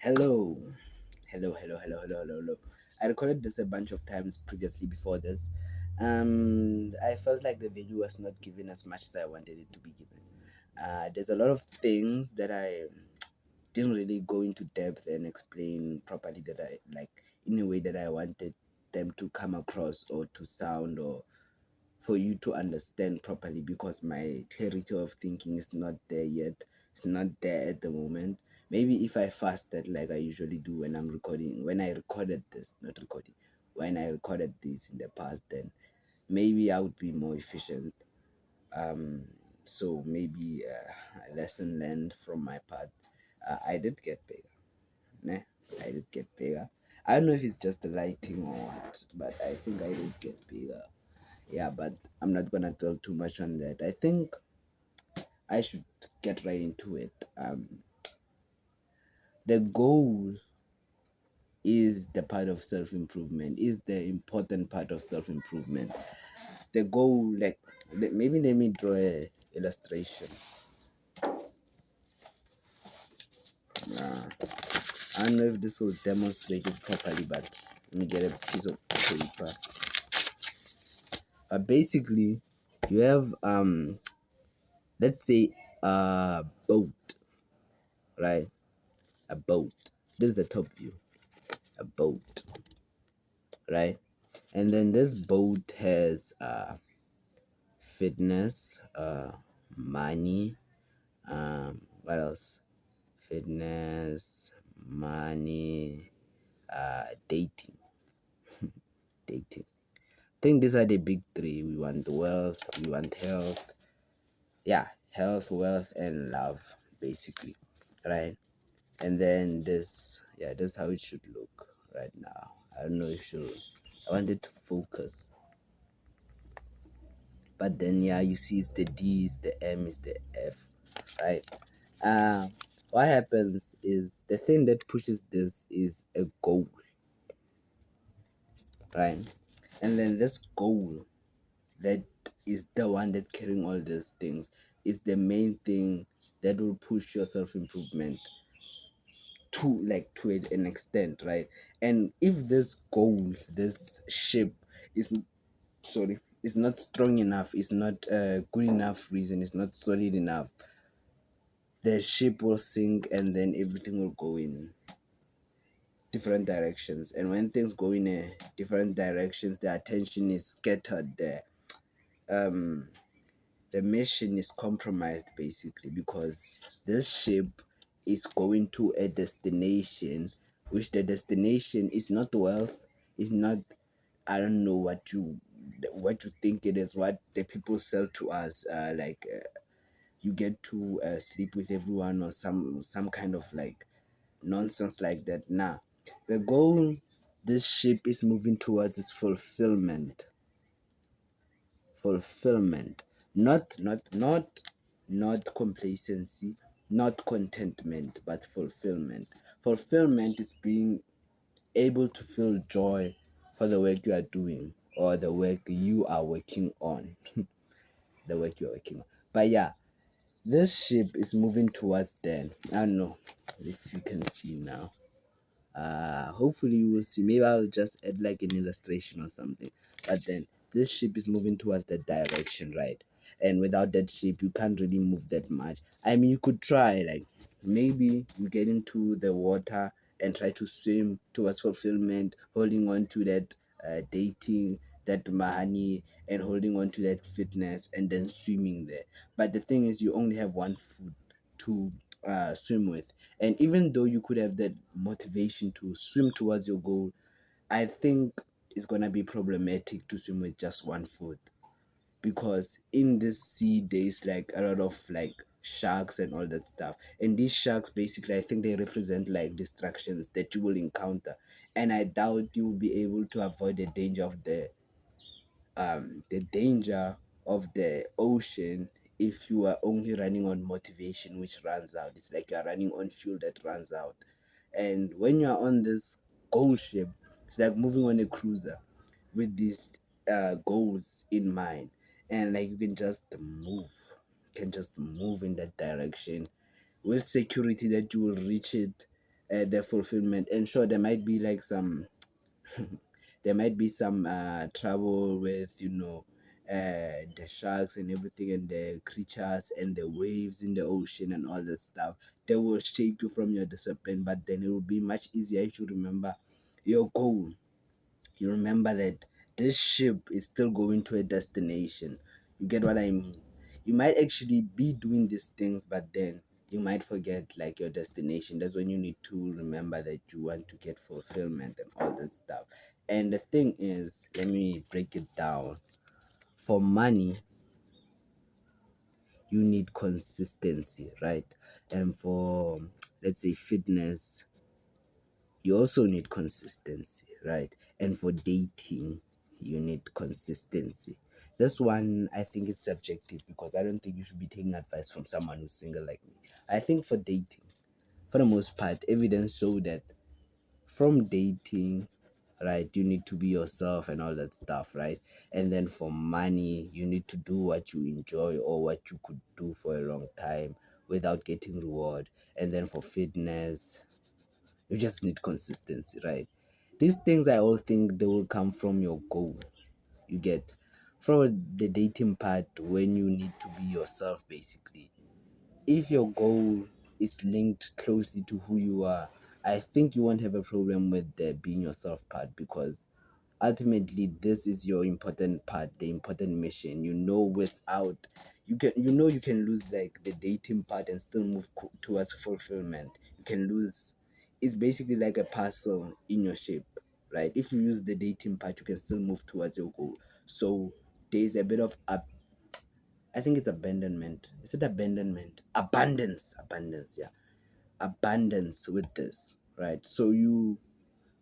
Hello, hello. I recorded this a bunch of times previously before this. I felt like the video was not given as much as I wanted it to be given. There's a lot of things that I didn't really go into depth and explain properly that I like in a way that I wanted them to come across or to sound or for you to understand properly because my clarity of thinking is not there yet. It's not there at the moment. Maybe if I fasted like I usually do when I'm recording, when I recorded this, not recording, when I recorded this in the past, then maybe I would be more efficient. Um, so maybe a lesson learned from my part. I did get bigger. Nah, I did get bigger. I don't know if it's just the lighting or what, but I think I did get bigger. Yeah, but I'm not gonna dwell too much on that. I think I should get right into it. The goal is the part of self improvement, is the important part of self improvement. The goal, like, maybe let me draw a illustration. Uh, I don't know if this will demonstrate it properly, but let me get a piece of paper. Basically, you have let's say a boat, right? A boat. This is the top view. A boat, right? And then this boat has fitness, money, what else? Fitness, money, dating. Dating. I think these are the big three. We want wealth, we want health. Yeah, health, wealth, and love, basically. Right? And then this, yeah, this is how it should look right now. I don't know if you I wanted to focus. But then yeah, you see it's the D, it's the M, it's the F, right? What happens is the thing that pushes this is a goal, right? And then this goal that is the one that's carrying all these things is the main thing that will push your self-improvement to an extent, right? And if this goal, this ship is sorry, is not strong enough, is not a good enough reason, is not solid enough, the ship will sink and then everything will go in different directions. And when things go in different directions, the attention is scattered there. um the mission is compromised basically because this ship is going to a destination, which the destination is not wealth, is not, I don't know what you think it is, what the people sell to us, you get to sleep with everyone or some kind of like nonsense like that. Nah, the goal this ship is moving towards is fulfillment, not complacency, not contentment, but fulfillment. Fulfillment is being able to feel joy for the work you are doing or the work you are working on. The work you are working on. But yeah, this ship is moving towards then. I don't know if you can see now. Hopefully you will see. Maybe I'll just add like an illustration or something. But then this ship is moving towards that direction, right? And without that ship you can't really move that much. I mean, you could try, like maybe you get into the water and try to swim towards fulfillment, holding on to that dating, that money, and holding on to that fitness, and then swimming there. But the thing is, you only have one foot to swim with. And even though you could have that motivation to swim towards your goal, I think it's gonna be problematic to swim with just one foot, because in this sea there's like a lot of like sharks and all that stuff. And these sharks basically, I think they represent like distractions that you will encounter. And I doubt you will be able to avoid the danger of the ocean if you are only running on motivation which runs out. It's like you're running on fuel that runs out. And when you're on this goal ship, it's like moving on a cruiser with these goals in mind. And like you can just move in that direction with security that you will reach it the fulfillment. And sure, there might be like some there might be some trouble with, the sharks and everything, and the creatures and the waves in the ocean and all that stuff. They will shake you from your discipline, but then it will be much easier if you remember your goal. You remember that this ship is still going to a destination. You get what I mean? You might actually be doing these things, but then you might forget like your destination. That's when you need to remember that you want to get fulfillment and all that stuff. And the thing is, let me break it down. For money, you need consistency, right? And for, let's say, fitness, you also need consistency, right? And for dating, you need consistency. This one, I think, is subjective, because I don't think you should be taking advice from someone who's single like me. I think for dating, for the most part, evidence show that from dating, right, you need to be yourself and all that stuff, right? And then for money, you need to do what you enjoy or what you could do for a long time without getting reward. And then for fitness, you just need consistency, right? These things, I all think they will come from your goal. You get, from the dating part, when you need to be yourself, basically. If your goal is linked closely to who you are, I think you won't have a problem with the being yourself part, because ultimately this is your important part, the important mission. Without, you can lose like the dating part and still move towards fulfillment. You can lose, it's basically like a puzzle in your shape, right? If you use the dating part, you can still move towards your goal. So there's a bit of I think it's abandonment. Is it abandonment? Abundance, yeah. Abundance with this, right? So you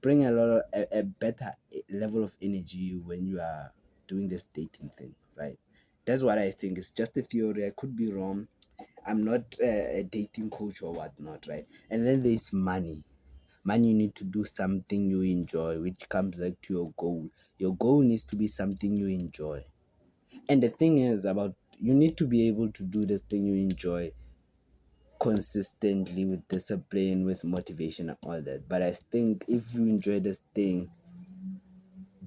bring a better level of energy when you are doing this dating thing, right? That's what I think. It's just a theory. I could be wrong. I'm not a dating coach or whatnot, right? And then there's money. Money, you need to do something you enjoy, which comes like to your goal. Your goal needs to be something you enjoy. And the thing is about, you need to be able to do this thing you enjoy consistently, with discipline, with motivation and all that. But I think if you enjoy this thing,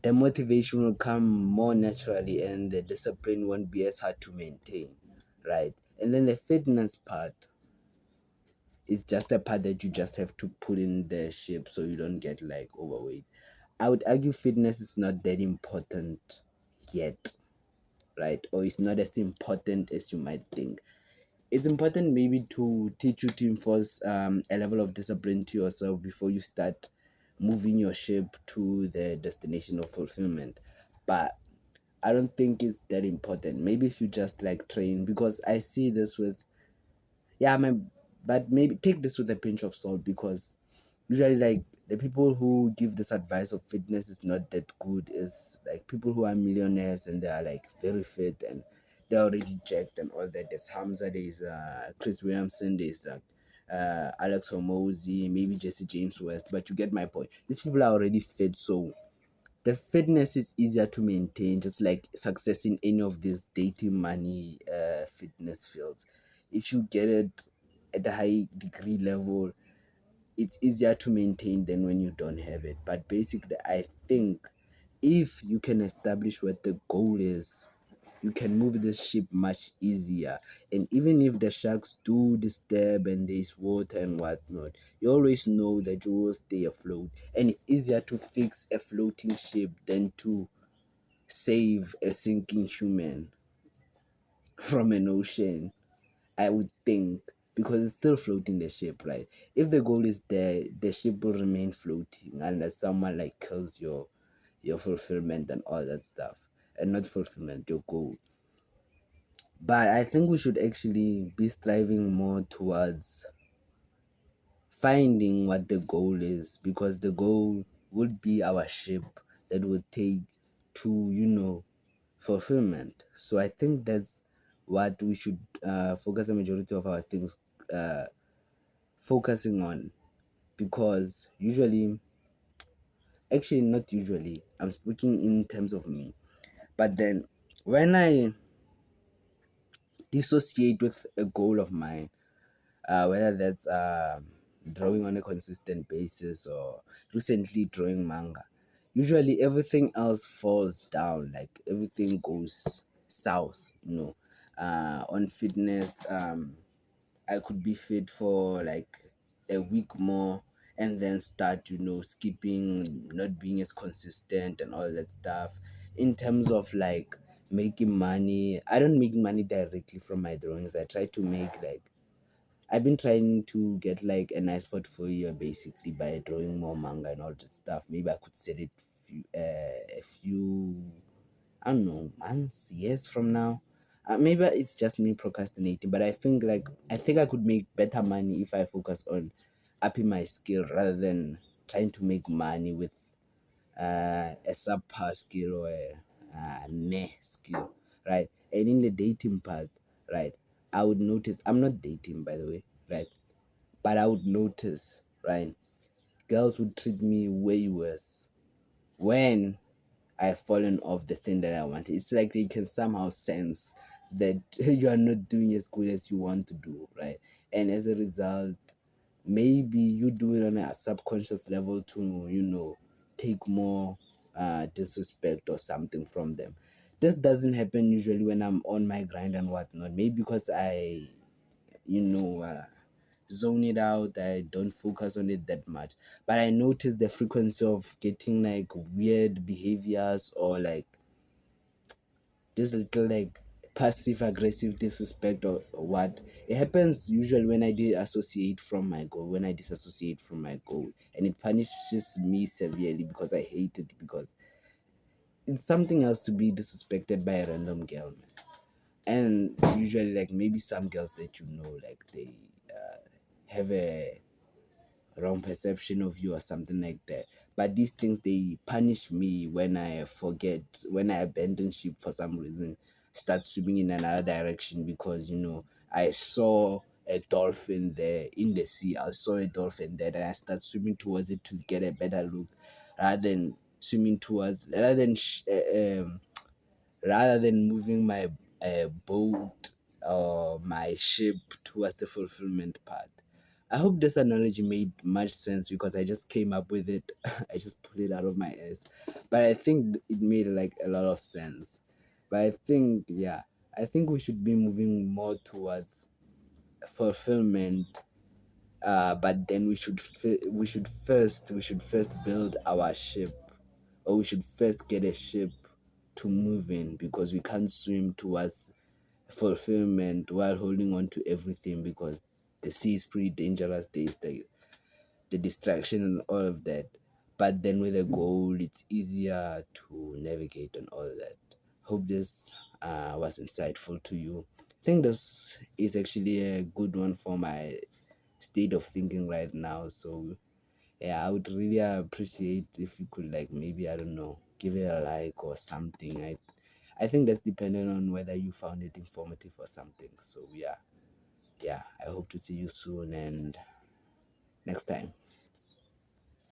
the motivation will come more naturally, and the discipline won't be as hard to maintain, right? And then the fitness part is just a part that you just have to put in the shape so you don't get like overweight. I would argue fitness is not that important yet, right? Or it's not as important as you might think. It's important maybe to teach you to enforce a level of discipline to yourself before you start moving your ship to the destination of fulfillment. But I don't think it's that important. Maybe if you just like train, because I see this with, yeah, but maybe take this with a pinch of salt, because usually like the people who give this advice of fitness is not that good is like people who are millionaires and they are like very fit and they're already jacked and all that. There's Hamza, there's Chris Williamson, there's Alex Hormozy, maybe Jesse James West, but you get my point. These people are already fit, so the fitness is easier to maintain, just like success in any of these dating money fitness fields. If you get it at a high degree level, it's easier to maintain than when you don't have it. But basically, I think if you can establish what the goal is, you can move the ship much easier. And even if the sharks do disturb and there's water and whatnot, you always know that you will stay afloat. And it's easier to fix a floating ship than to save a sinking human from an ocean, I would think, because it's still floating the ship, right? If the goal is there, the ship will remain floating unless someone like kills your fulfillment and all that stuff. And not fulfillment, your goal. But I think we should actually be striving more towards finding what the goal is, because the goal would be our ship that would take to, fulfillment. So I think that's what we should focus the majority of our things uh, focusing on, because usually, actually not usually, I'm speaking in terms of me, but then when I dissociate with a goal of mine, whether that's drawing on a consistent basis or recently drawing manga, usually everything else falls down, like everything goes south, you know. On fitness, I could be fit for like a week more and then start, skipping, not being as consistent and all that stuff. In terms of like making money, I don't make money directly from my drawings. I try to make like I've been trying to get like a nice portfolio basically by drawing more manga and all that stuff. Maybe I could set it a few, I don't know, months, years from now. Maybe it's just me procrastinating, but I think I could make better money if I focus on upping my skill rather than trying to make money with a subpar skill or a meh skill, right? And in the dating part, right, I would notice I'm not dating by the way, right? But I would notice, right, girls would treat me way worse when I've fallen off the thing that I wanted. It's like they can somehow sense that you are not doing as good as you want to do, right? And as a result, maybe you do it on a subconscious level to, take more disrespect or something from them. This doesn't happen usually when I'm on my grind and whatnot. Maybe because I, you know, uh, zone it out. I don't focus on it that much. But I notice the frequency of getting like weird behaviors or like this little like passive aggressive disrespect or what. It happens usually when I disassociate from my goal, when I disassociate from my goal. And it punishes me severely because I hate it because it's something else to be disrespected by a random girl, man. And usually like maybe some girls that like they have a wrong perception of you or something like that. But these things they punish me when I forget, when I abandon ship for some reason, start swimming in another direction because I saw a dolphin there in the sea. I saw a dolphin there, and I start swimming towards it to get a better look, rather than swimming towards, rather than moving my boat or my ship towards the fulfillment part. I hope this analogy made much sense because I just came up with it. I just pulled it out of my ass. But I think it made like a lot of sense. But I think, yeah, I think we should be moving more towards fulfillment. But then we should first build our ship, or we should first get a ship to move in because we can't swim towards fulfillment while holding on to everything because the sea is pretty dangerous. There's the distraction and all of that. But then with a goal, it's easier to navigate and all that. Hope this was insightful to you. I think this is actually a good one for my state of thinking right now. So yeah, I would really appreciate if you could like maybe I don't know, give it a like or something. I think that's dependent on whether you found it informative or something. So yeah, I hope to see you soon and next time.